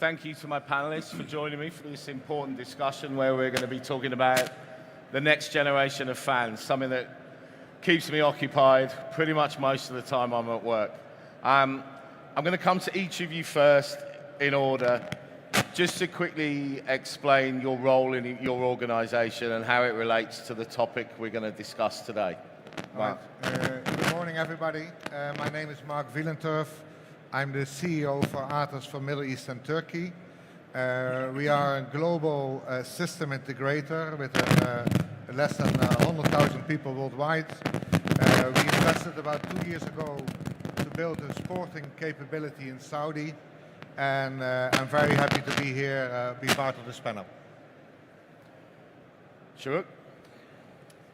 thank you to my panelists for joining me for this important discussion where we're going to be talking about the next generation of fans, something that keeps me occupied pretty much most of the time I'm at work. I'm going to come to each of you first in order, just to quickly explain your role in your organization and how it relates to the topic we're going to discuss today. Marc. Good morning, everybody. My name is Marc Veelenturf. I'm the CEO for Atos for Middle East and Turkey. We are a global system integrator with less than 100,000 people worldwide. We invested about 2 years ago to build a sporting capability in Saudi, and I'm very happy to be here, be part of this panel. Shahrukh.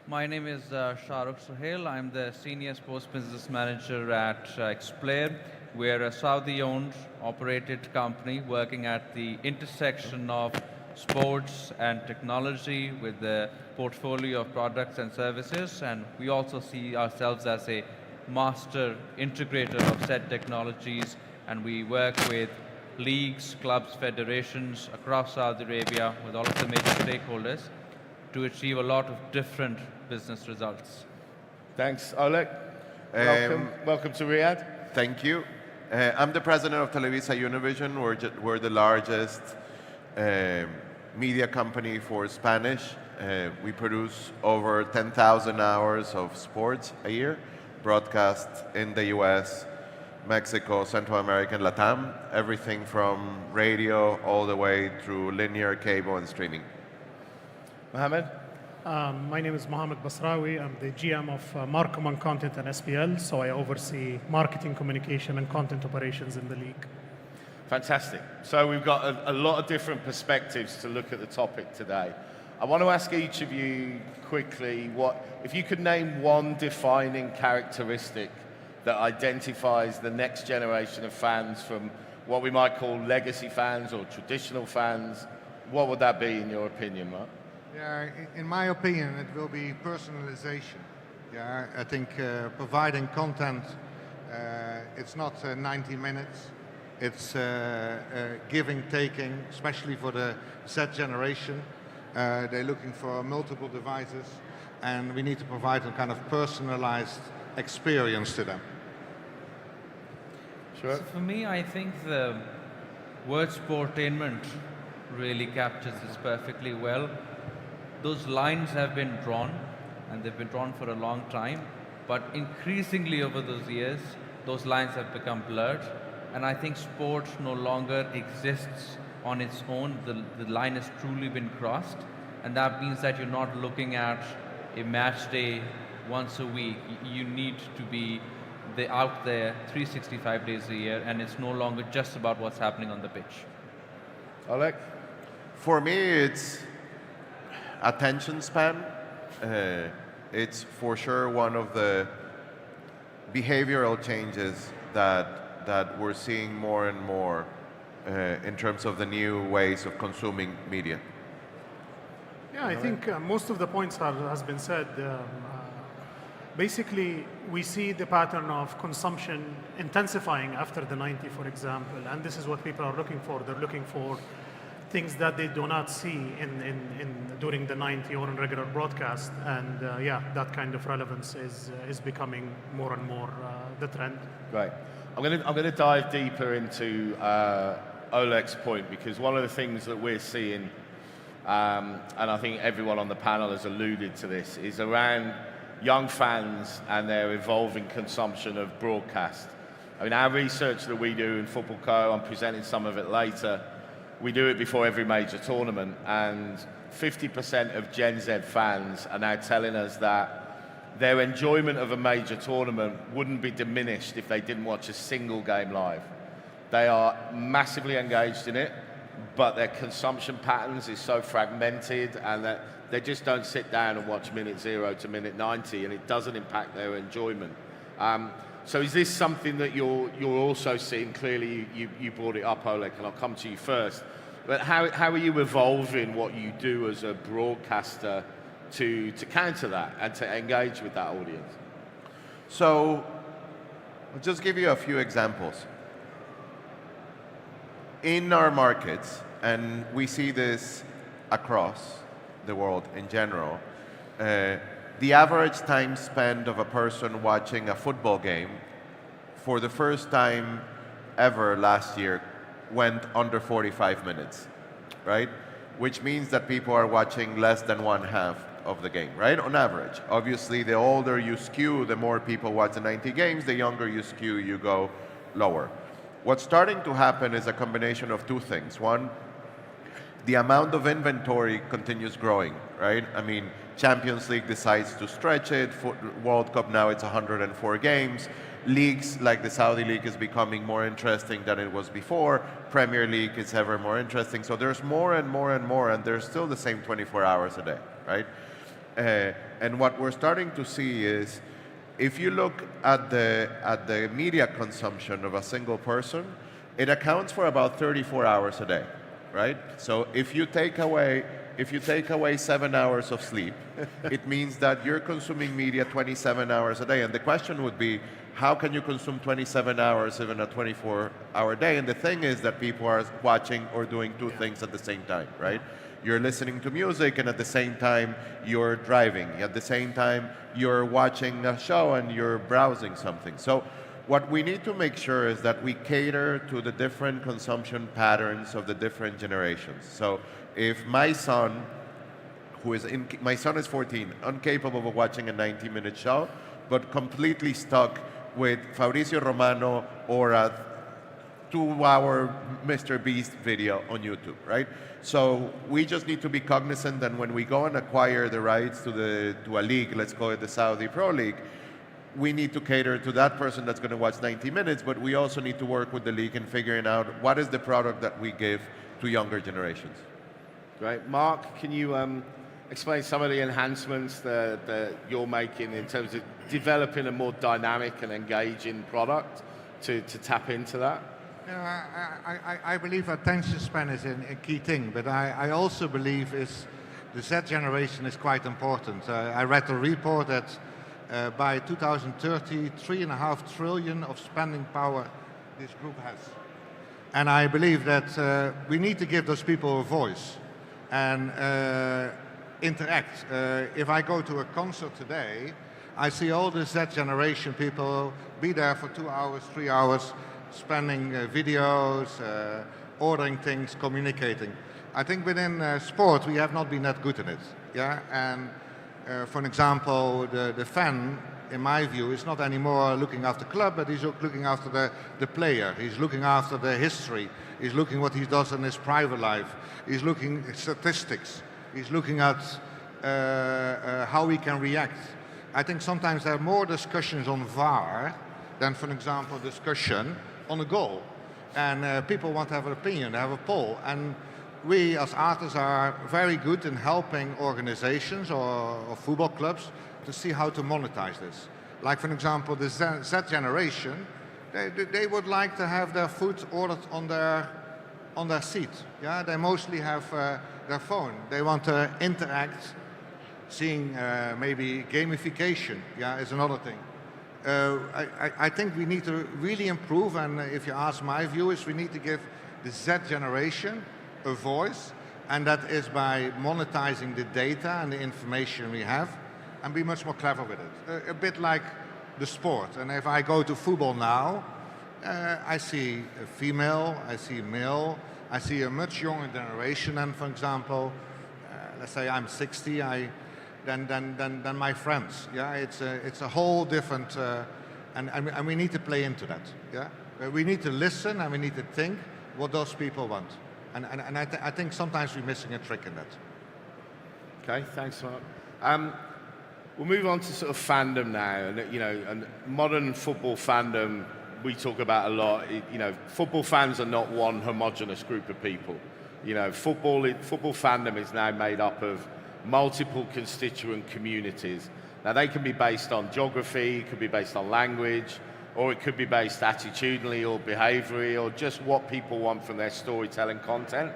My name is Shahrukh Sohail. I'm the Senior Sports Business Manager at Xplere. We're a Saudi-owned, operated company working at the intersection of sports and technology with the portfolio of products and services. And we also see ourselves as a master integrator of said technologies. And we work with leagues, clubs, federations across Saudi Arabia with all of the major stakeholders to achieve a lot of different business results. Thanks, Olek. Welcome to Riyadh. Thank you. I'm the president of Televisa Univision. We're the largest media company for Spanish. We produce over 10,000 hours of sports a year, broadcast in the US, Mexico, Central America, and Latam, everything from radio all the way through linear, cable, and streaming. Mohammaed. My name is Mohammaed Basrawi. I'm the GM of Marc Content and SPL, so I oversee marketing, communication, and content operations in the league. Fantastic. So we've got a lot of different perspectives to look at the topic today. I want to ask each of you quickly, if you could name one defining characteristic that identifies the next generation of fans from what we might call legacy fans or traditional fans, what would that be in your opinion, Marc? Yeah, in my opinion, it will be personalization. Yeah, I think providing content, it's not 90 minutes. It's giving, taking, especially for the Z generation. They're looking for multiple devices, and we need to provide a kind of personalized experience to them. Sure. So for me, I think the word sportainment really captures this perfectly well. Those lines have been drawn, and they've been drawn for a long time, but increasingly over those years, those lines have become blurred, and I think sport no longer exists on its own. The line has truly been crossed, and that means that you're not looking at a match day once a week. You need to be out there 365 days a year, and it's no longer just about what's happening on the pitch. Olek? For me, it's attention span. It's for sure one of the behavioral changes that we're seeing more and more in terms of the new ways of consuming media. Yeah, I think most of the points has been said. Basically, we see the pattern of consumption intensifying after the 90, for example, and this is what people are looking for. They're looking for things that they do not see during the 90 or in regular broadcast, and yeah, that kind of relevance is becoming more and more the trend. Right. I'm going to dive deeper into Olek's point, because one of the things that we're seeing, and I think everyone on the panel has alluded to this, is around young fans and their evolving consumption of broadcast. I mean, our research that we do in FootballCo, I'm presenting some of it later, we do it before every major tournament, and 50% of Gen Z fans are now telling us that their enjoyment of a major tournament wouldn't be diminished if they didn't watch a single game live. They are massively engaged in it, but their consumption patterns is so fragmented, and that they just don't sit down and watch minute 0 to minute 90, and it doesn't impact their enjoyment. So is this something that you're also seeing? Clearly, you brought it up, Olek, and I'll come to you first. But how are you evolving what you do as a broadcaster to counter that and to engage with that audience? So I'll just give you a few examples. in our markets, and we see this across the world in general, the average time spent of a person watching a football game for the first time ever last year went under 45 minutes, right? Which means that people are watching less than one half of the game, right? On average. Obviously, the older you skew, the more people watch the 90 games, the younger you skew, you go lower. What's starting to happen is a combination of two things. One, the amount of inventory continues growing, right? I mean, Champions League decides to stretch it. World Cup now it's 104 games. Leagues like the Saudi League is becoming more interesting than it was before. Premier League is ever more interesting. So there's more and more and more, and there's still the same 24 hours a day, right? And what we're starting to see is, if you look at the media consumption of a single person, it accounts for about 34 hours a day, right? So if you take away 7 hours of sleep, it means that you're consuming media 27 hours a day. And the question would be, how can you consume 27 hours in a 24-hour day? And the thing is that people are watching or doing two things at the same time, right? You're listening to music, and at the same time, you're driving. At the same time, you're watching a show and you're browsing something. So what we need to make sure is that we cater to the different consumption patterns of the different generations. So if my son, my son is 14, incapable of watching a 90-minute show, but completely stuck with Fabrizio Romano or a 2-hour Mr. Beast video on YouTube, right? So we just need to be cognizant that when we go and acquire the rights to a league, let's call it the Saudi Pro League, we need to cater to that person that's going to watch 90 minutes, but we also need to work with the league in figuring out what is the product that we give to younger generations. Great. Marc, can you explain some of the enhancements that you're making in terms of developing a more dynamic and engaging product to tap into that? I believe attention span is a key thing, but I also believe the Z generation is quite important. I read a report that by 2030, 3.5 trillion of spending power this group has. And I believe that we need to give those people a voice and interact. If I go to a concert today, I see all the Z generation people be there for 2 hours, 3 hours, spending videos, ordering things, communicating. I think within sport we have not been that good in it. Yeah, and for an example, the fan, in my view, is not anymore looking after the club, but he's looking after the player. He's looking after the history. He's looking what he does in his private life. He's looking at statistics. He's looking at how he can react. I think sometimes there are more discussions on VAR than, for example, discussion on a goal. And people want to have an opinion, have a poll. And we as artists are very good in helping organizations or football clubs to see how to monetize this. Like, for example, the Z generation, they would like to have their food ordered on their seat. Yeah, they mostly have their phone. They want to interact. Seeing maybe gamification, yeah, is another thing. I think we need to really improve, and if you ask my view, is we need to give the Z generation a voice, and that is by monetizing the data and the information we have, and be much more clever with it. A bit like the sport. And if I go to football now, I see a female, I see a male, I see a much younger generation, and for example, let's say I'm 60, than my friends. Yeah, it's a whole different, and we need to play into that. Yeah, we need to listen and we need to think what those people want, and I think sometimes we're missing a trick in that. Okay, thanks, Marc. We'll move on to sort of fandom now, and and modern football fandom we talk about a lot. Football fans are not one homogenous group of people. Football fandom is now made up of multiple constituent communities. Now, they can be based on geography, it could be based on language, or it could be based attitudinally or behaviourally, or just what people want from their storytelling content.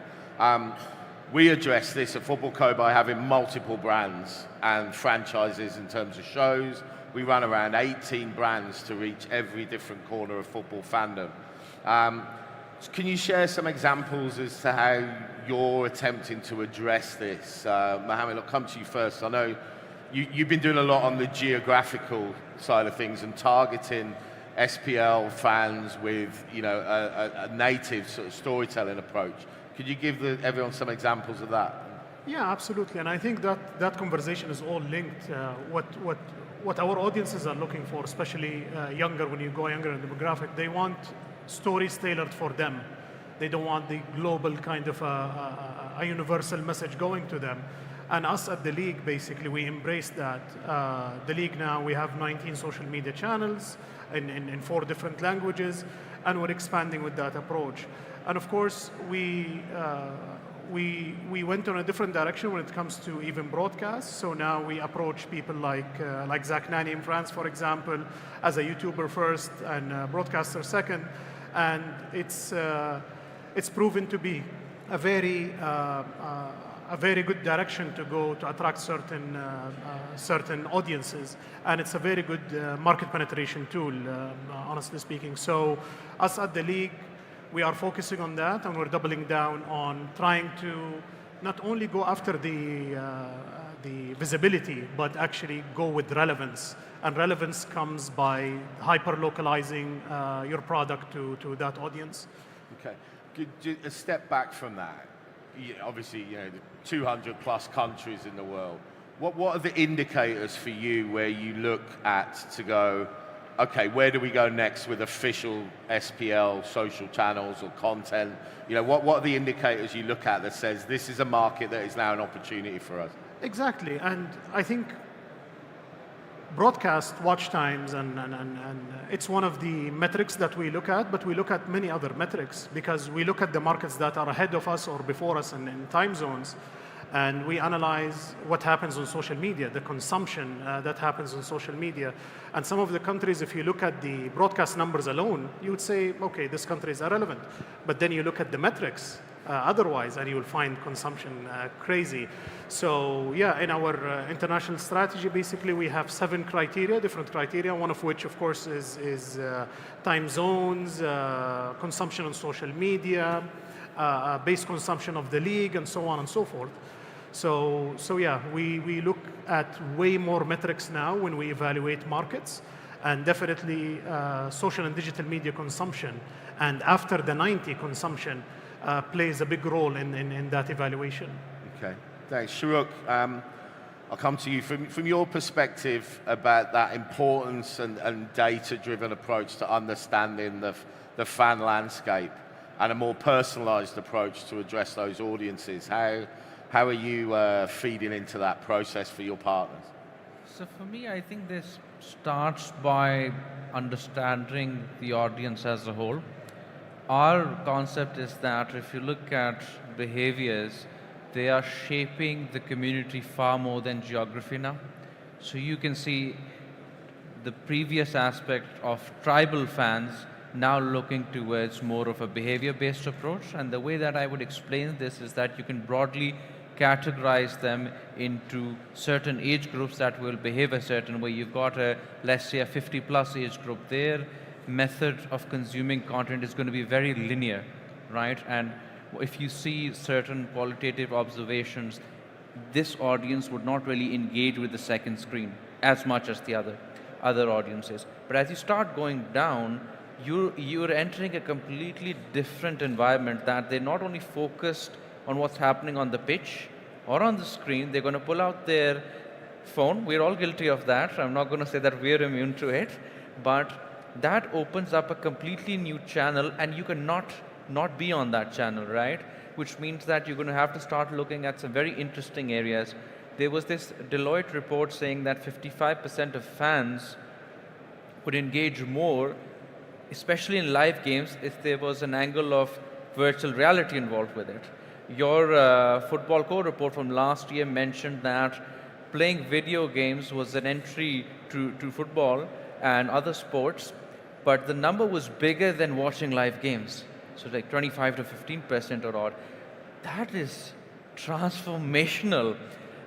We address this at FootballCo by having multiple brands and franchises in terms of shows. We run around 18 brands to reach every different corner of football fandom. Can you share some examples as to how you're attempting to address this? Mohammed, I'll come to you first. I know you've been doing a lot on the geographical side of things and targeting SPL fans with a native sort of storytelling approach. Could you give everyone some examples of that? Yeah, absolutely. And I think that conversation is all linked. What our audiences are looking for, especially younger, when you go younger in demographic, they want stories tailored for them. They don't want the global kind of a universal message going to them. And us at the league, basically, we embrace that. The league now, we have 19 social media channels in 4 different languages, and we're expanding with that approach. And of course, we went on a different direction when it comes to even broadcast. So now we approach people like Zach Nani in France, for example, as a YouTuber first and broadcaster second. And it's proven to be a very good direction to go to attract certain audiences, and it's a very good market penetration tool, honestly speaking. So us at the league, we are focusing on that, and we're doubling down on trying to not only go after the visibility, but actually go with relevance. And relevance comes by hyper-localizing your product to that audience. Okay. A step back from that. Obviously, the 200 plus countries in the world. What are the indicators for you where you look at to go, okay, where do we go next with official SPL social channels or content? What are the indicators you look at that says this is a market that is now an opportunity for us? Exactly, and I think broadcast watch times and it's one of the metrics that we look at, but we look at many other metrics because we look at the markets that are ahead of us or before us in time zones, and we analyze what happens on social media, the consumption that happens on social media. And some of the countries, if you look at the broadcast numbers alone, you would say, okay, this country is irrelevant. But then you look at the metrics otherwise, and you will find consumption crazy. So yeah, in our international strategy, basically we have 7 criteria, different criteria, one of which, of course, is time zones, consumption on social media, base consumption of the league, and so on and so forth. So yeah, we look at way more metrics now when we evaluate markets, and definitely social and digital media consumption, and after the 90 consumption plays a big role in that evaluation. Okay, thanks. Shahrukh, I'll come to you. From your perspective about that importance and data-driven approach to understanding the fan landscape and a more personalized approach to address those audiences, how are you feeding into that process for your partners? So for me, I think this starts by understanding the audience as a whole. Our concept is that if you look at behaviors, they are shaping the community far more than geography now. So you can see the previous aspect of tribal fans now looking towards more of a behavior-based approach. And the way that I would explain this is that you can broadly categorize them into certain age groups that will behave a certain way. You've got let's say a 50+ age group. Their method of consuming content is going to be very linear, right? And if you see certain qualitative observations, this audience would not really engage with the second screen as much as the other audiences. But as you start going down, you're entering a completely different environment that they're not only focused on what's happening on the pitch or on the screen, they're going to pull out their phone. We're all guilty of that. I'm not going to say that we're immune to it, but that opens up a completely new channel, and you cannot not be on that channel, right? Which means that you're going to have to start looking at some very interesting areas. There was this Deloitte report saying that 55% of fans would engage more, especially in live games, if there was an angle of virtual reality involved with it. Your FootballCo report from last year mentioned that playing video games was an entry to football and other sports, but the number was bigger than watching live games. So like 25 to 15% or odd. That is transformational.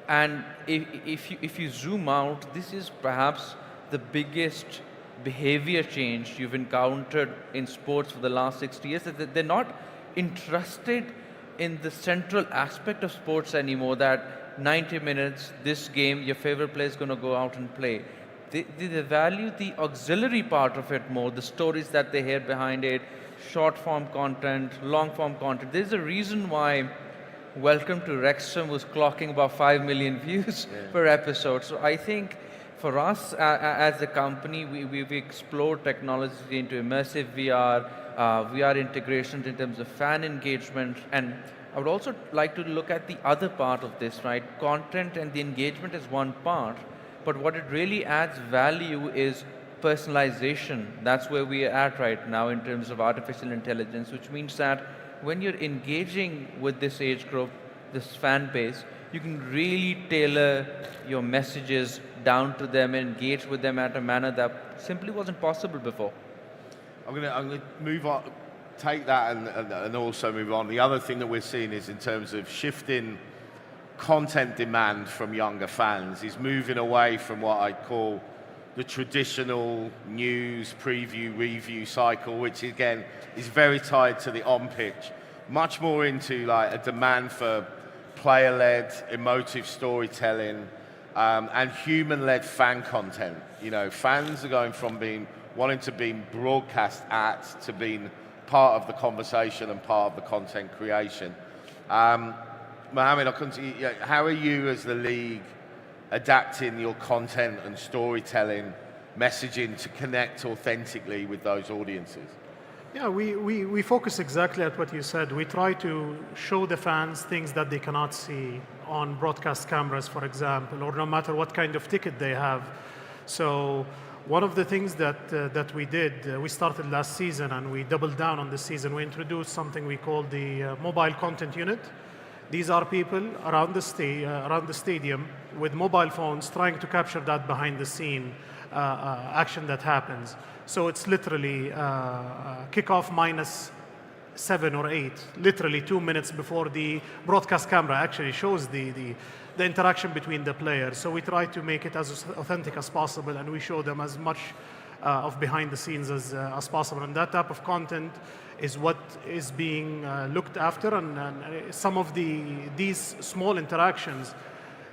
And if you zoom out, this is perhaps the biggest behavior change you've encountered in sports for the last 60 years, that they're not interested in the central aspect of sports anymore, that 90 minutes, this game, your favorite player is going to go out and play. They value the auxiliary part of it more, the stories that they hear behind it, short form content, long form content. There's a reason why Welcome to Wrexham was clocking about 5 million views per episode. So I think for us as a company, we've explored technology into immersive VR, VR integrations in terms of fan engagement, and I would also like to look at the other part of this, right? Content and the engagement is one part, but what it really adds value is personalization. That's where we are at right now in terms of artificial intelligence, which means that when you're engaging with this age group, this fan base, you can really tailor your messages down to them and engage with them at a manner that simply wasn't possible before. I'm gonna move on, take that and also move on. The other thing that we're seeing is in terms of shifting content demand from younger fans is moving away from what I call the traditional news, preview, review cycle, which again is very tied to the on-pitch, much more into like a demand for player-led, emotive storytelling, and human-led fan content. You know, fans are going from wanting to be broadcast at to being part of the conversation and part of the content creation. Mohammaed, how are you as the league adapting your content and storytelling messaging to connect authentically with those audiences? Yeah, we focus exactly at what you said. We try to show the fans things that they cannot see on broadcast cameras, for example, or no matter what kind of ticket they have. So one of the things that we did, we started last season and we doubled down on this season. We introduced something we call the mobile content unit. These are people around the stadium with mobile phones trying to capture that behind the scene action that happens. So it's literally kickoff minus 7 or 8, literally 2 minutes before the broadcast camera actually shows the interaction between the players. So we try to make it as authentic as possible, and we show them as much of behind the scenes as possible. And that type of content is what is being looked after, and some of these small interactions,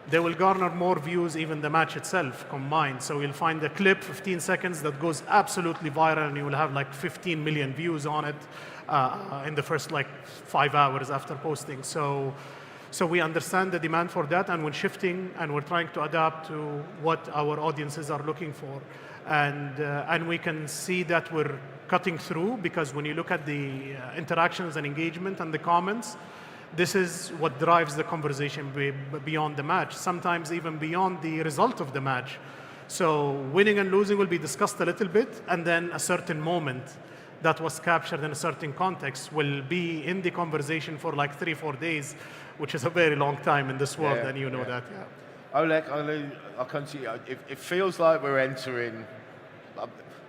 they will garner more views even the match itself combined. So you'll find a clip, 15 seconds, that goes absolutely viral, and you will have like 15 million views on it in the first like 5 hours after posting. So we understand the demand for that, and we're shifting and we're trying to adapt to what our audiences are looking for. And we can see that we're cutting through, because when you look at the interactions and engagement and the comments, this is what drives the conversation beyond the match, sometimes even beyond the result of the match. So winning and losing will be discussed a little bit, and then a certain moment that was captured in a certain context will be in the conversation for like 3-4 days, which is a very long time in this world, and you know that. Yeah. Olek, I'll come to you. It feels like we're entering,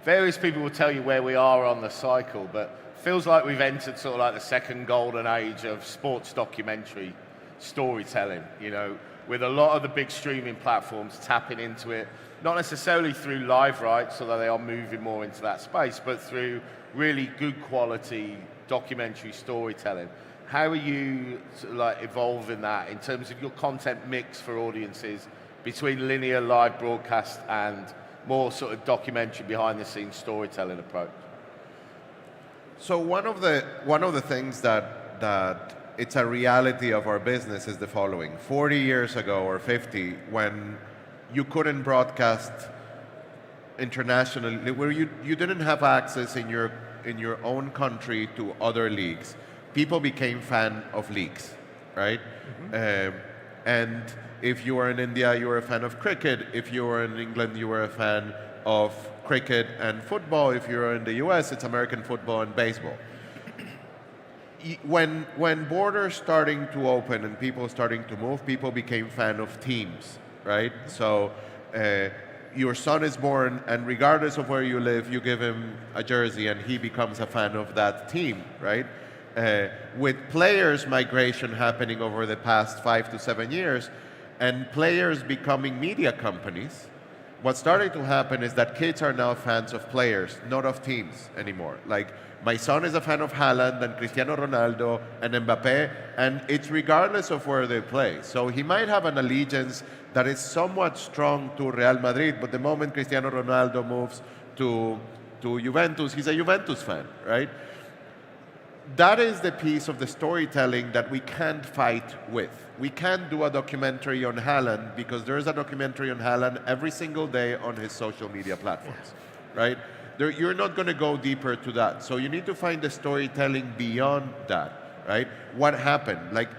various people will tell you where we are on the cycle, but feels like we've entered sort of like the second golden age of sports documentary storytelling, you know, with a lot of the big streaming platforms tapping into it, not necessarily through live rights, although they are moving more into that space, but through really good quality documentary storytelling. How are you sort of like evolving that in terms of your content mix for audiences between linear live broadcast and more sort of documentary behind the scenes storytelling approach? So one of the things that it's a reality of our business is the following. 40 years ago or 50, when you couldn't broadcast internationally, where you didn't have access in your own country to other leagues, people became fan of leagues, right? Mm-hmm. And if you were in India, you were a fan of cricket. If you were in England, you were a fan of cricket and football. If you're in the US, it's American football and baseball. When borders starting to open and people starting to move, people became fan of teams, right? So your son is born, and regardless of where you live, you give him a jersey and he becomes a fan of that team, right? With players migration happening over the past 5 to 7 years, and players becoming media companies, what's starting to happen is that kids are now fans of players, not of teams anymore. Like, my son is a fan of Haaland and Cristiano Ronaldo and Mbappe, and it's regardless of where they play. So he might have an allegiance that is somewhat strong to Real Madrid, but the moment Cristiano Ronaldo moves to Juventus, he's a Juventus fan, right? That is the piece of the storytelling that we can't fight with. We can't do a documentary on Haaland because there is a documentary on Haaland every single day on his social media platforms, right? You're not going to go deeper to that. So you need to find the storytelling beyond that, right? What happened? Like,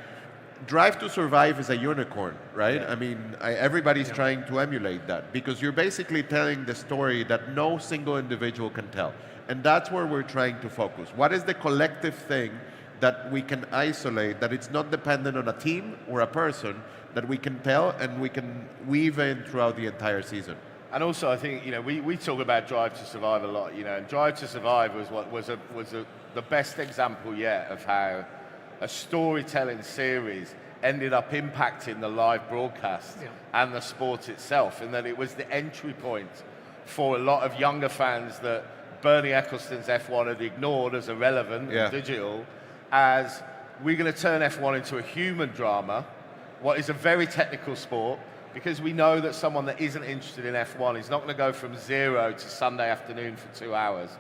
Drive to Survive is a unicorn, right? Yeah. I mean, everybody's trying to emulate that because you're basically telling the story that no single individual can tell. And that's where we're trying to focus. What is the collective thing that we can isolate, that it's not dependent on a team or a person, that we can tell and we can weave in throughout the entire season? And also, I think, you know, we talk about Drive to Survive a lot, you know, and Drive to Survive was the best example yet of how a storytelling series ended up impacting the live broadcast and the sport itself, and that it was the entry point for a lot of younger fans that Bernie Ecclestone's F1 had ignored as irrelevant and digital, as we're going to turn F1 into a human drama, what is a very technical sport, because we know that someone that isn't interested in F1 is not going to go from 0 to Sunday afternoon for 2 hours.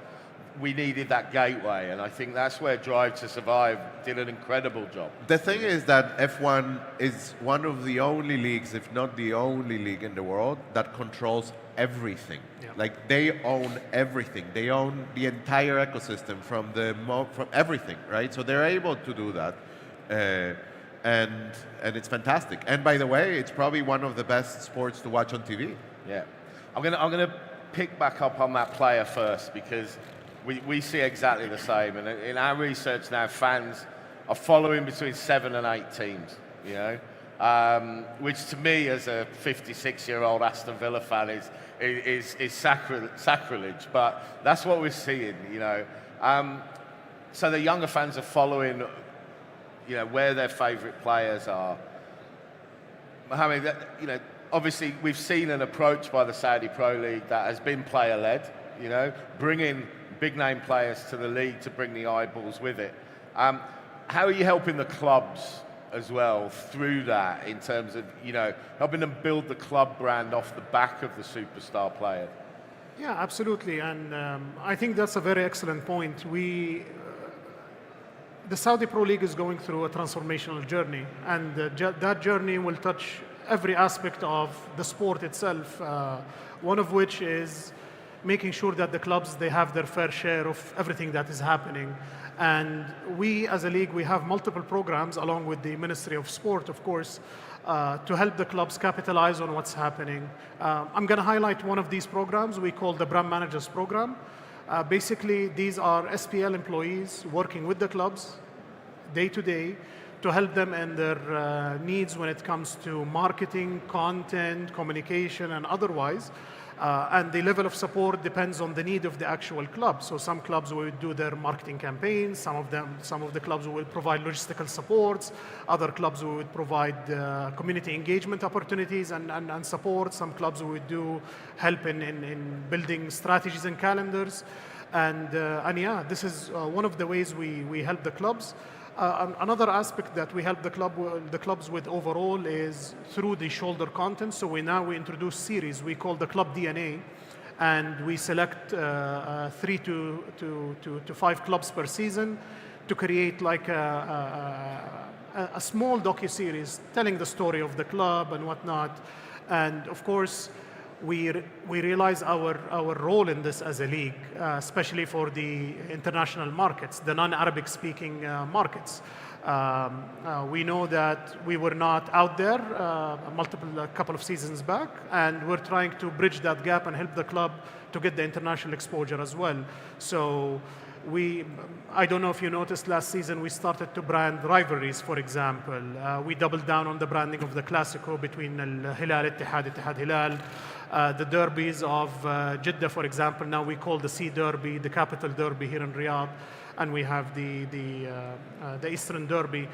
We needed that gateway, and I think that's where Drive to Survive did an incredible job. The thing is that F1 is one of the only leagues, if not the only league in the world, that controls everything. Yeah. Like, they own everything. They own the entire ecosystem from everything, right? So they're able to do that. And it's fantastic. And by the way, it's probably one of the best sports to watch on TV. Yeah, I'm gonna pick back up on that player first, because we see exactly the same. And in our research now, fans are following between 7 and 8 teams. You know, which to me, as a 56-year-old Aston Villa fan, is sacrilege. But that's what we're seeing. You know, so the younger fans are following, you know, where their favourite players are. Mohammed, you know, obviously we've seen an approach by the Saudi Pro League that has been player-led, you know, bringing big-name players to the league to bring the eyeballs with it. How are you helping the clubs as well through that, in terms of, you know, helping them build the club brand off the back of the superstar player? Yeah, absolutely. And I think that's a very excellent point. The Saudi Pro League is going through a transformational journey, and that journey will touch every aspect of the sport itself, one of which is making sure that the clubs, they have their fair share of everything that is happening. And we, as a league, we have multiple programs, along with the Ministry of Sport, of course, to help the clubs capitalize on what's happening. I'm going to highlight one of these programs we call the Brand Managers Program. Basically, these are SPL employees working with the clubs day to day to help them in their needs when it comes to marketing, content, communication, and otherwise. And the level of support depends on the need of the actual club. So some clubs will do their marketing campaigns, some of the clubs will provide logistical supports, other clubs will provide community engagement opportunities and support, some clubs will do help in building strategies and calendars. And yeah, this is one of the ways we help the clubs. Another aspect that we help the clubs with overall is through the shoulder content. So we introduce series we call the Club DNA, and we select 3 to 5 clubs per season to create like a small docu-series telling the story of the club and whatnot. And of course, we realize our role in this as a league, especially for the international markets, the non-Arabic speaking markets. We know that we were not out there a couple of seasons back, and we're trying to bridge that gap and help the club to get the international exposure as well. So I don't know if you noticed, last season we started to brand rivalries, for example. We doubled down on the branding of the Classico between Al-Hilal, Ittihad Hilal. The derbies of Jeddah, for example, now we call the Sea Derby, the capital derby here in Riyadh, and we have the Eastern Derby.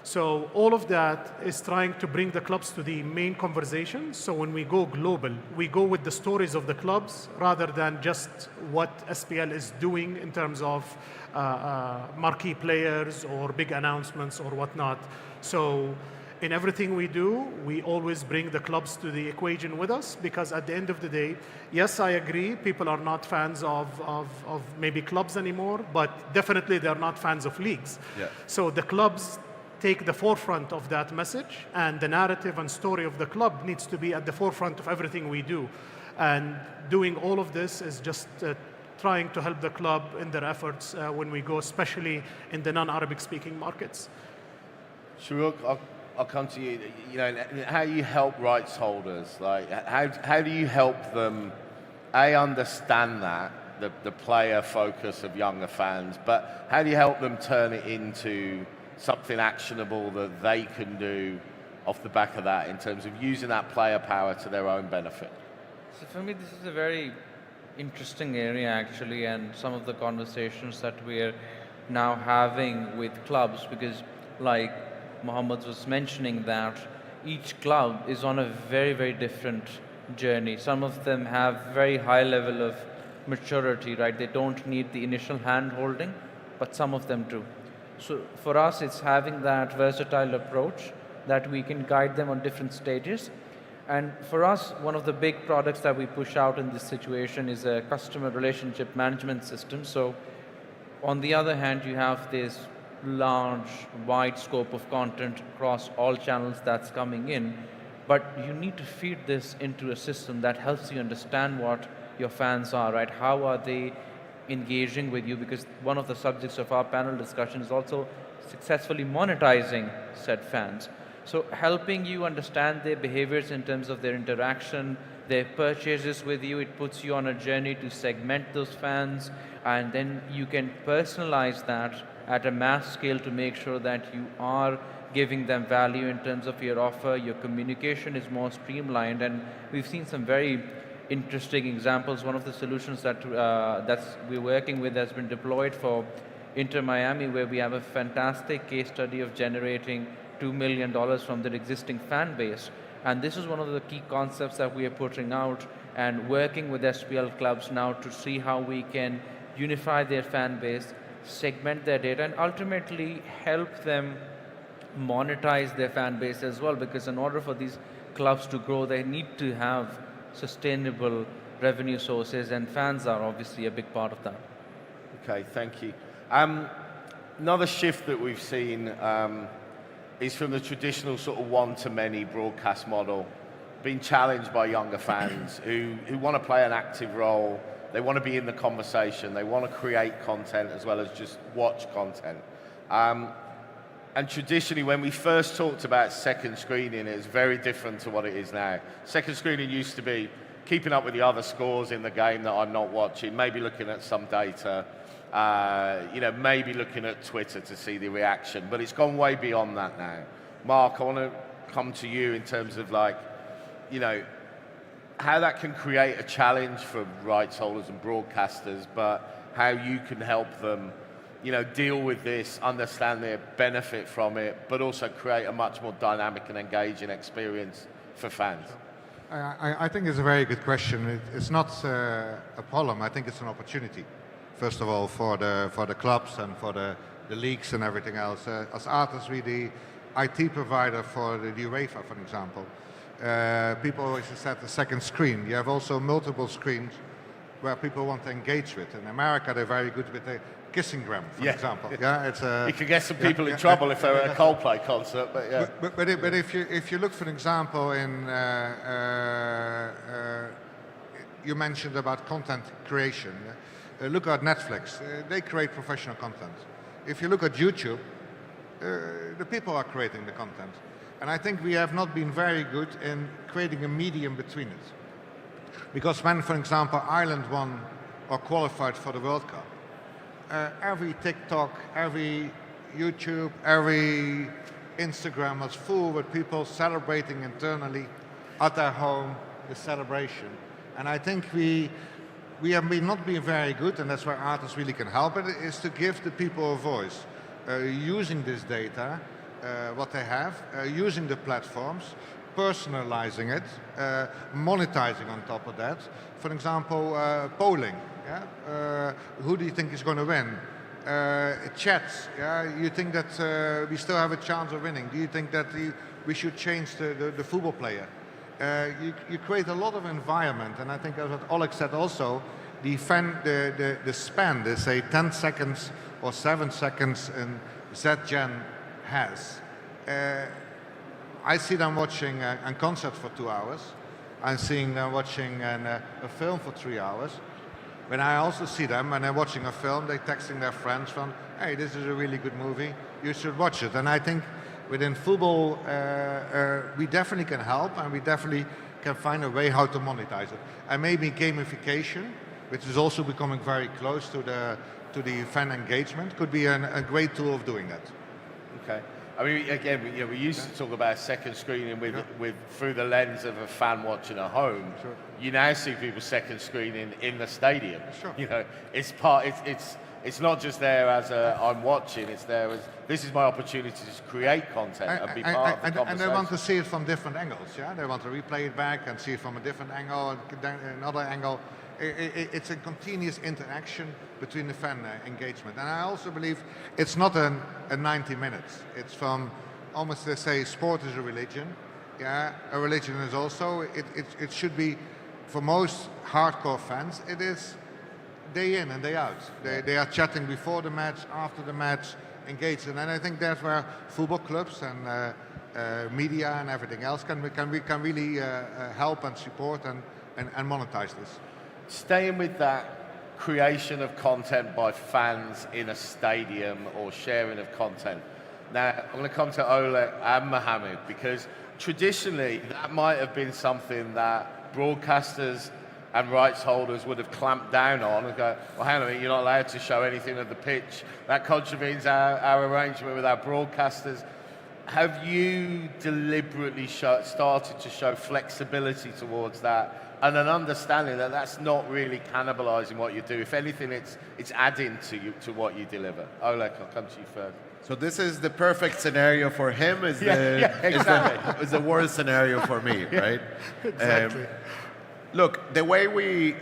So all of that is trying to bring the clubs to the main conversation. So when we go global, we go with the stories of the clubs rather than just what SPL is doing in terms of marquee players or big announcements or whatnot. So in everything we do, we always bring the clubs to the equation with us, because at the end of the day, yes, I agree, people are not fans of maybe clubs anymore, but definitely they're not fans of leagues. Yeah. So the clubs take the forefront of that message, and the narrative and story of the club needs to be at the forefront of everything we do. And doing all of this is just trying to help the club in their efforts when we go, especially in the non-Arabic speaking markets. Shahrukh, I'll come to you. You know, how you help rights holders? Like, how do you help them, understand that, the player focus of younger fans, but how do you help them turn it into something actionable that they can do off the back of that in terms of using that player power to their own benefit? So for me, this is a very interesting area actually, and some of the conversations that we're now having with clubs, because like Mohammed was mentioning, that each club is on a very, very different journey. Some of them have very high level of maturity, right? They don't need the initial hand holding, but some of them do. So for us, it's having that versatile approach that we can guide them on different stages. And for us, one of the big products that we push out in this situation is a customer relationship management system. So on the other hand, you have this large, wide scope of content across all channels that's coming in, but you need to feed this into a system that helps you understand what your fans are, right? How are they engaging with you? Because one of the subjects of our panel discussion is also successfully monetizing said fans. So helping you understand their behaviors in terms of their interaction, their purchases with you, it puts you on a journey to segment those fans, and then you can personalize that at a mass scale to make sure that you are giving them value in terms of your offer, your communication is more streamlined, and we've seen some very interesting examples. One of the solutions that we're working with has been deployed for Inter Miami, where we have a fantastic case study of generating $2 million from their existing fan base. And this is one of the key concepts that we are putting out and working with SPL clubs now to see how we can unify their fan base, segment their data, and ultimately help them monetize their fan base as well, because in order for these clubs to grow, they need to have sustainable revenue sources, and fans are obviously a big part of that. Okay, thank you. Another shift that we've seen is from the traditional sort of one-to-many broadcast model, being challenged by younger fans who want to play an active role. They want to be in the conversation. They want to create content as well as just watch content. And traditionally, when we first talked about second screening, it was very different to what it is now. Second screening used to be keeping up with the other scores in the game that I'm not watching, maybe looking at some data, maybe looking at Twitter to see the reaction, but it's gone way beyond that now. Marc, I want to come to you in terms of how that can create a challenge for rights holders and broadcasters, but how you can help them deal with this, understand their benefit from it, but also create a much more dynamic and engaging experience for fans. I think it's a very good question. It's not a problem. I think it's an opportunity. First of all, for the clubs and for the leagues and everything else. As Atos, we're the IT provider for the UEFA, for example. People always set the second screen. You have also multiple screens where people want to engage with. In America, they're very good with the kissingram, for example. Yeah, it's you could get some people in trouble if they were at a Coldplay concert, but yeah. But if you look, for example, in you mentioned about content creation. Look at Netflix. They create professional content. If you look at YouTube, the people are creating the content. And I think we have not been very good in creating a medium between it. Because when, for example, Ireland won or qualified for the World Cup, every TikTok, every YouTube, every Instagram was full with people celebrating internally at their home, the celebration. And I think we have not been very good, and that's where Atos really can help it, is to give the people a voice using this data what they have, using the platforms, personalizing it, monetizing on top of that. For example, polling. Yeah? Who do you think is going to win? Chats. Yeah? You think that we still have a chance of winning? Do you think that we should change the football player? You create a lot of environment, and I think that's what Olek said also. The span, they say 10 seconds or 7 seconds in Z-Gen has. I see them watching a concert for 2 hours. I'm seeing them watching a film for 3 hours. When I also see them, when they're watching a film, they're texting their friends from, hey, this is a really good movie, you should watch it. And I think within football, we definitely can help, and we definitely can find a way how to monetize it. And maybe gamification, which is also becoming very close to the fan engagement, could be a great tool of doing that. Okay. I mean, again, we used to talk about second screening with through the lens of a fan watching at home. Sure. You now see people second screening in the stadium. Sure. You know, it's not just there as I'm watching. It's there as this is my opportunity to create content and be part of the conversation. And they want to see it from different angles. Yeah, they want to replay it back and see it from a different angle and then another angle. It's a continuous interaction between the fan engagement. And I also believe it's not a 90 minutes. It's from almost, they say, sport is a religion. Yeah, a religion is also, it should be, for most hardcore fans, it is day in and day out. They are chatting before the match, after the match, engaged. And I think that's where football clubs and media and everything else can really help and support and monetize this. Staying with that creation of content by fans in a stadium or sharing of content. Now, I'm going to come to Olek and Mohammaed, because traditionally that might have been something that broadcasters and rights holders would have clamped down on and go, well, hang on a minute, you're not allowed to show anything of the pitch. That contravenes our arrangement with our broadcasters. Have you deliberately started to show flexibility towards that and an understanding that that's not really cannibalizing what you do? If anything, it's adding to what you deliver. Olek, I'll come to you first. So this is the perfect scenario for him. Is exactly. is the worst scenario for me, right? Exactly. Look, the way we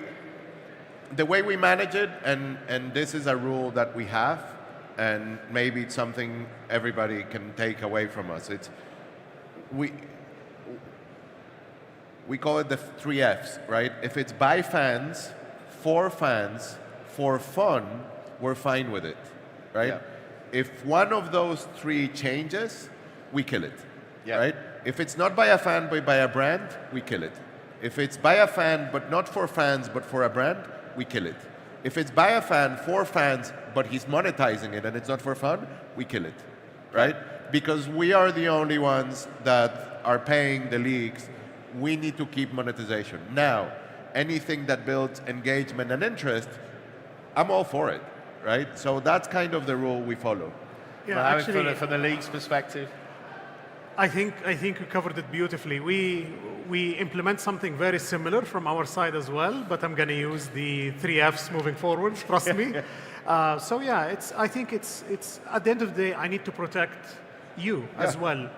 manage it, and this is a rule that we have, and maybe it's something everybody can take away from us. It's we call it the 3 Fs, right? If it's by fans, for fun, we're fine with it, right? Yeah. If one of those 3 changes, we kill it, Yeah. right? If it's not by a fan but by a brand, we kill it. If it's by a fan but not for fans but for a brand, we kill it. If it's by a fan for fans but he's monetizing it and it's not for fun, we kill it, right? Because we are the only ones that are paying the leagues. We need to keep monetization. Now, anything that builds engagement and interest, I'm all for it, right? So that's kind of the rule we follow. Yeah, Mohammaed, actually, from the league's perspective. I think you covered it beautifully. We implement something very similar from our side as well, but I'm going to use the 3 Fs moving forward. Trust me. So yeah, I think it's at the end of the day, I need to protect you as well.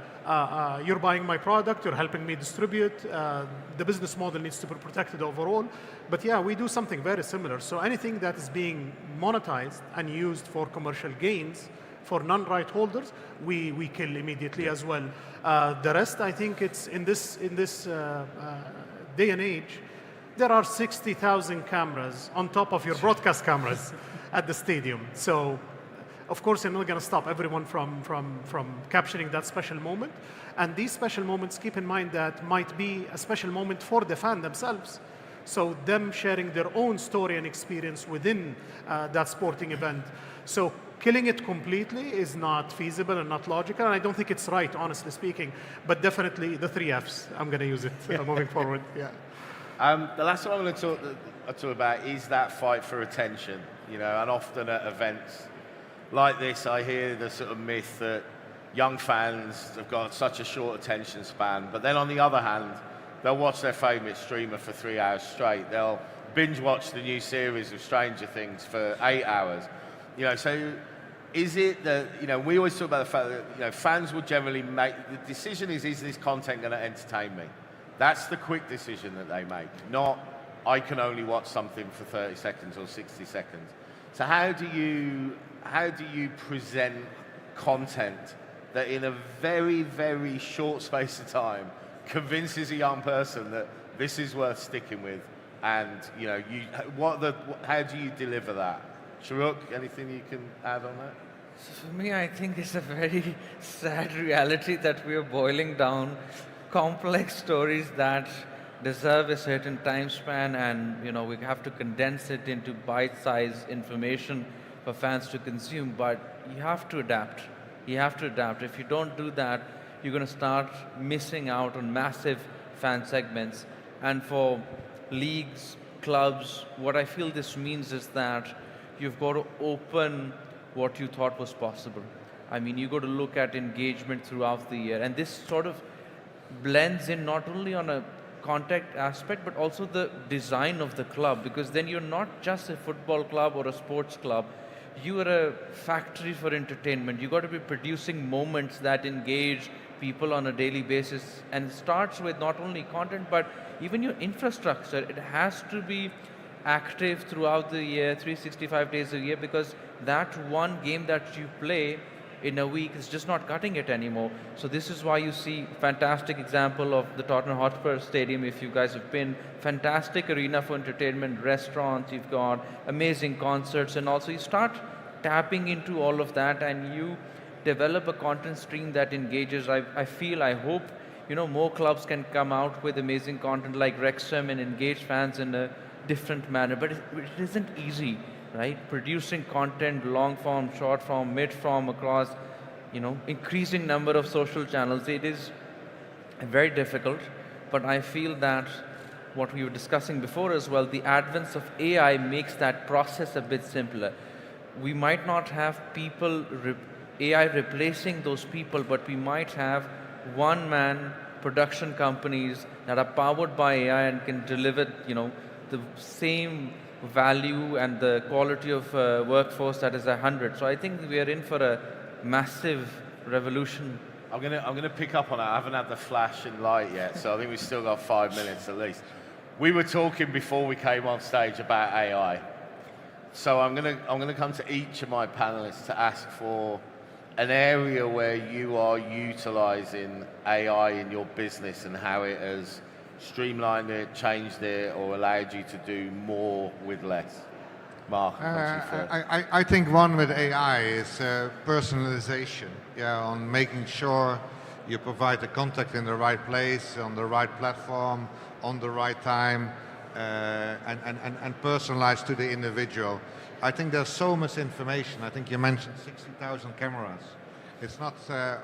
You're buying my product, you're helping me distribute. The business model needs to be protected overall. But yeah, we do something very similar. So anything that is being monetized and used for commercial gains for non-right holders, we kill immediately as well. The rest, I think it's in this day and age, there are 60,000 cameras on top of your broadcast cameras at the stadium. So of course, you're not going to stop everyone from capturing that special moment. And these special moments, keep in mind that might be a special moment for the fan themselves. So them sharing their own story and experience within that sporting event. So killing it completely is not feasible and not logical. And I don't think it's right, honestly speaking. But definitely the 3 Fs, I'm going to use it moving forward. Yeah. The last one I'm going to talk about is that fight for attention. You know, and often at events like this, I hear the sort of myth that young fans have got such a short attention span. But then on the other hand, they'll watch their favourite streamer for 3 hours straight. They'll binge watch the new series of Stranger Things for 8 hours. You know, so is it that, we always talk about the fact that, fans will generally make, the decision is this content going to entertain me? That's the quick decision that they make, not I can only watch something for 30 seconds or 60 seconds. So how do you present content that in a very, very short space of time convinces a young person that this is worth sticking with? And, how do you deliver that? Shahrukh, anything you can add on that? So for me, I think it's a very sad reality that we are boiling down complex stories that deserve a certain time span, and we have to condense it into bite-sized information for fans to consume. But you have to adapt. You have to adapt. If you don't do that, you're going to start missing out on massive fan segments. And for leagues, clubs, what I feel this means is that you've got to open what you thought was possible. I mean, you got to look at engagement throughout the year, and this sort of blends in not only on a contact aspect, but also the design of the club, because then you're not just a football club or a sports club, you are a factory for entertainment. You got to be producing moments that engage people on a daily basis, and it starts with not only content, but even your infrastructure. It has to be active throughout the year, 365 days a year, because that one game that you play in a week is just not cutting it anymore. So this is why you see fantastic example of the Tottenham Hotspur Stadium, if you guys have been, fantastic arena for entertainment, restaurants, you've got amazing concerts, and also you start tapping into all of that and you develop a content stream that engages. I hope, more clubs can come out with amazing content like Wrexham and engage fans in a different manner, but it isn't easy, right? Producing content, long form, short form, mid form, across, increasing number of social channels, it is very difficult. But I feel that what we were discussing before as well, the advent of AI makes that process a bit simpler. We might not have AI replacing those people, but we might have one-man production companies that are powered by AI and can deliver, the same value and the quality of workforce that is 100. So I think we are in for a massive revolution. I'm gonna pick up on that. I haven't had the flash and light yet, so I think we've still got 5 minutes at least. We were talking before we came on stage about AI. So I'm gonna come to each of my panelists to ask for an area where you are utilizing AI in your business and how it has streamlined it, changed it, or allowed you to do more with less. Marc, I think one with AI is personalization, on making sure you provide the contact in the right place, on the right platform, on the right time, and personalized to the individual. I think there's so much information. I think you mentioned 60,000 cameras. It's not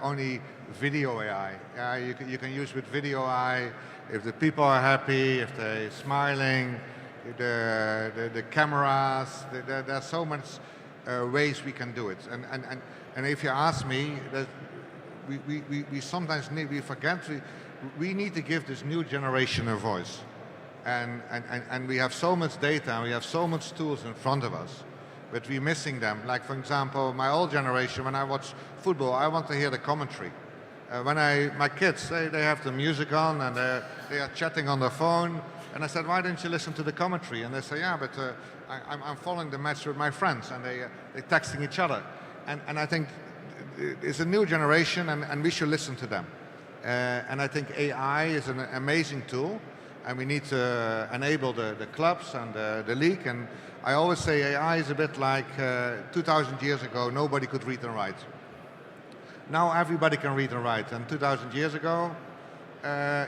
only video AI. You can use with video AI if the people are happy, if they're smiling, the cameras. There's so much ways we can do it. And if you ask me, we sometimes we need to give this new generation a voice. And we have so much data and we have so much tools in front of us, but we're missing them. Like, for example, my old generation, when I watch football, I want to hear the commentary. My kids, they have the music on and they are chatting on their phone. And I said, why don't you listen to the commentary? And they say, yeah, but I'm following the match with my friends, and they're texting each other. And I think it's a new generation, and we should listen to them. And I think AI is an amazing tool, and we need to enable the clubs and the league. And I always say AI is a bit like 2,000 years ago, nobody could read and write. Now everybody can read and write. And 2,000 years ago,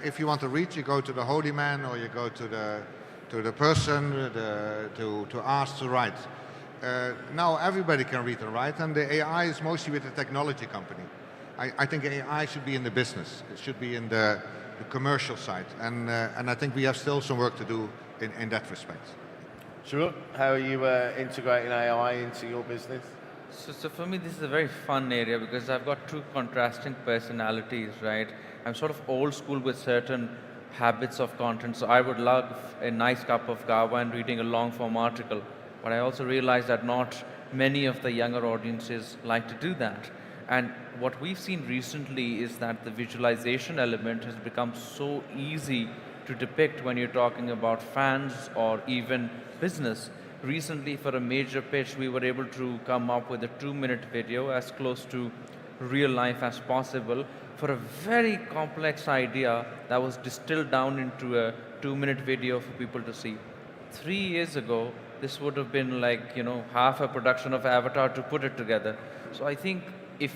if you want to read, you go to the holy man, or you go to the person to ask to write. Now everybody can read and write, and the AI is mostly with the technology company. I think AI should be in the business. It should be in the commercial side, and I think we have still some work to do in that respect. Shahrukh, how are you integrating AI into your business? So for me, this is a very fun area because I've got two contrasting personalities, right? I'm sort of old school with certain habits of content, so I would love a nice cup of kava and reading a long form article. But I also realize that not many of the younger audiences like to do that. And what we've seen recently is that the visualization element has become so easy to depict when you're talking about fans or even business. Recently, for a major pitch, we were able to come up with a 2-minute video as close to real life as possible for a very complex idea that was distilled down into a 2-minute video for people to see. 3 years ago, this would have been like, half a production of Avatar to put it together. So I think if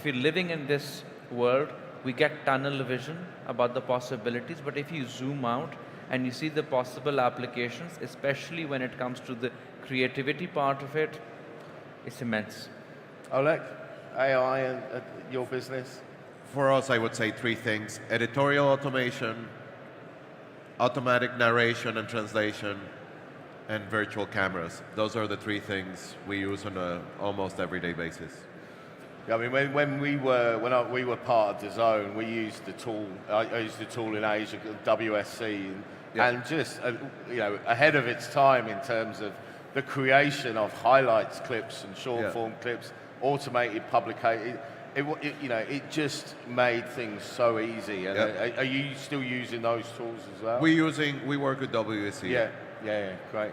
we're living in this world, we get tunnel vision about the possibilities, but if you zoom out and you see the possible applications, especially when it comes to the creativity part of it, it's immense. Olek, AI and your business? For us, I would say 3 things: editorial automation, automatic narration and translation, and virtual cameras. Those are the 3 things we use on an almost everyday basis. Yeah, I mean, when we were part of the Zone, we used the tool. I used the tool in Asia, WSC, and just ahead of its time in terms of the creation of highlights clips and short form clips, automated publication. It just made things so easy. And are you still using those tools as well? We work with WSC. Yeah, great.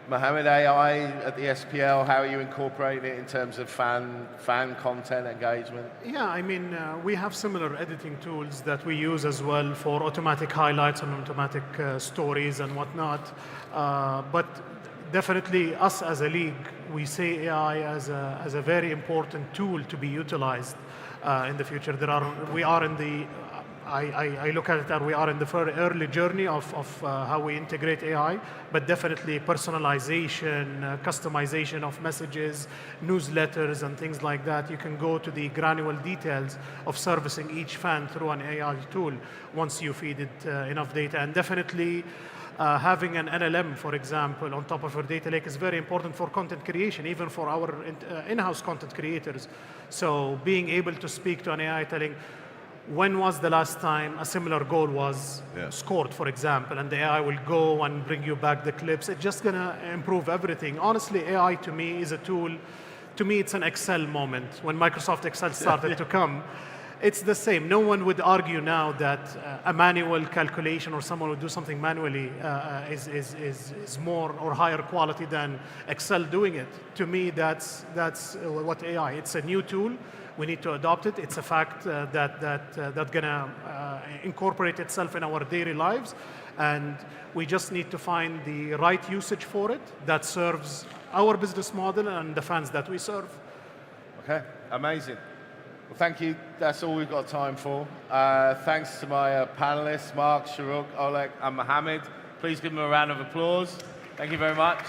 Mohammaed, AI at the SPL, how are you incorporating it in terms of fan content engagement? Yeah, I mean, we have similar editing tools that we use as well for automatic highlights and automatic stories and whatnot. But definitely us as a league, we see AI as a very important tool to be utilized in the future. I look at it that we are in the very early journey of how we integrate AI, but definitely personalization, customization of messages, newsletters, and things like that. You can go to the granular details of servicing each fan through an AI tool once you feed it enough data. And definitely having an LLM, for example, on top of your data lake is very important for content creation, even for our in-house content creators. So being able to speak to an AI telling, when was the last time a similar goal was scored, for example, and the AI will go and bring you back the clips. It's just going to improve everything. Honestly, AI to me is a tool. To me, it's an Excel moment. When Microsoft Excel started to come, it's the same. No one would argue now that a manual calculation or someone would do something manually is more or higher quality than Excel doing it. To me, that's what AI. It's a new tool. We need to adopt it. It's a fact that's going to incorporate itself in our daily lives, and we just need to find the right usage for it that serves our business model and the fans that we serve. Okay, amazing. Well, thank you. That's all we've got time for. Thanks to my panelists, Marc, Shahrukh, Olek, and Mohammaed. Please give them a round of applause. Thank you very much.